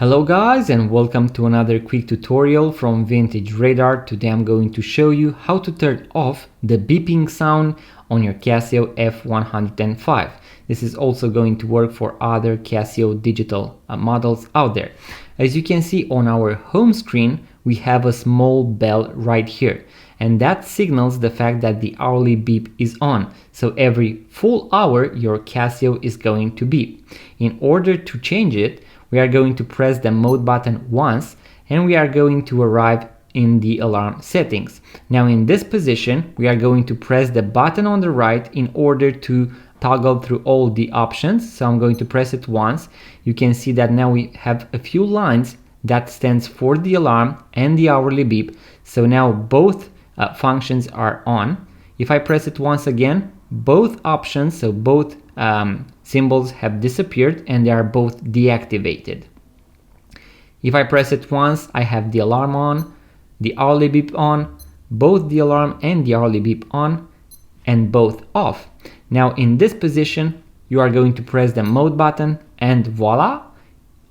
Hello guys, and welcome to another quick tutorial from Vintage Radar. Today I'm going to show you how to turn off the beeping sound on your Casio F105. This is also going to work for other Casio digital models out there. As you can see on our home screen, we have a small bell right here, and that signals the fact that the hourly beep is on. So every full hour your Casio is going to beep. In order to change it, we are going to press the mode button once and we are going to arrive in the alarm settings. Now in this position, we are going to press the button on the right in order to toggle through all the options. So I'm going to press it once. You can see that now we have a few lines that stands for the alarm and the hourly beep. So now both functions are on. If I press it once again, both options, so both symbols have disappeared and they are both deactivated. If I press it once, I have the alarm on, the hourly beep on, both the alarm and the hourly beep on, and both off. Now in this position, you are going to press the mode button and voila,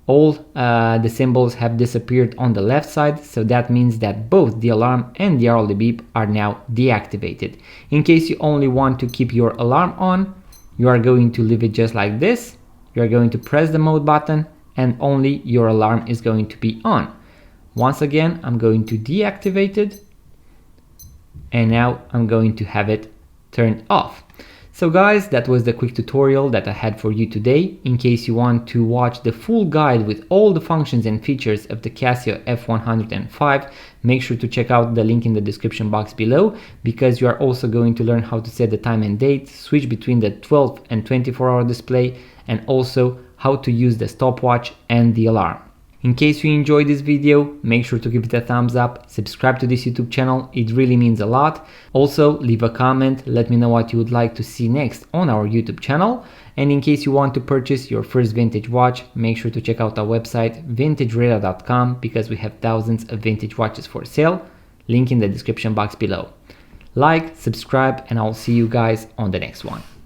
all the symbols have disappeared on the left side, so that means that both the alarm and the hourly beep are now deactivated. In case you only want to keep your alarm on, you are going to leave it just like this. You are going to press the mode button and only your alarm is going to be on. Once again, I'm going to deactivate it and now I'm going to have it turned off. So guys, that was the quick tutorial that I had for you today. In case you want to watch the full guide with all the functions and features of the Casio F105, make sure to check out the link in the description box below, because you are also going to learn how to set the time and date, switch between the 12 and 24-hour display, and also how to use the stopwatch and the alarm. In case you enjoyed this video, make sure to give it a thumbs up, subscribe to this YouTube channel, it really means a lot. Also, leave a comment, let me know what you would like to see next on our YouTube channel. And in case you want to purchase your first vintage watch, make sure to check out our website vintageradar.com, because we have thousands of vintage watches for sale. Link in the description box below. Like, subscribe, and I'll see you guys on the next one.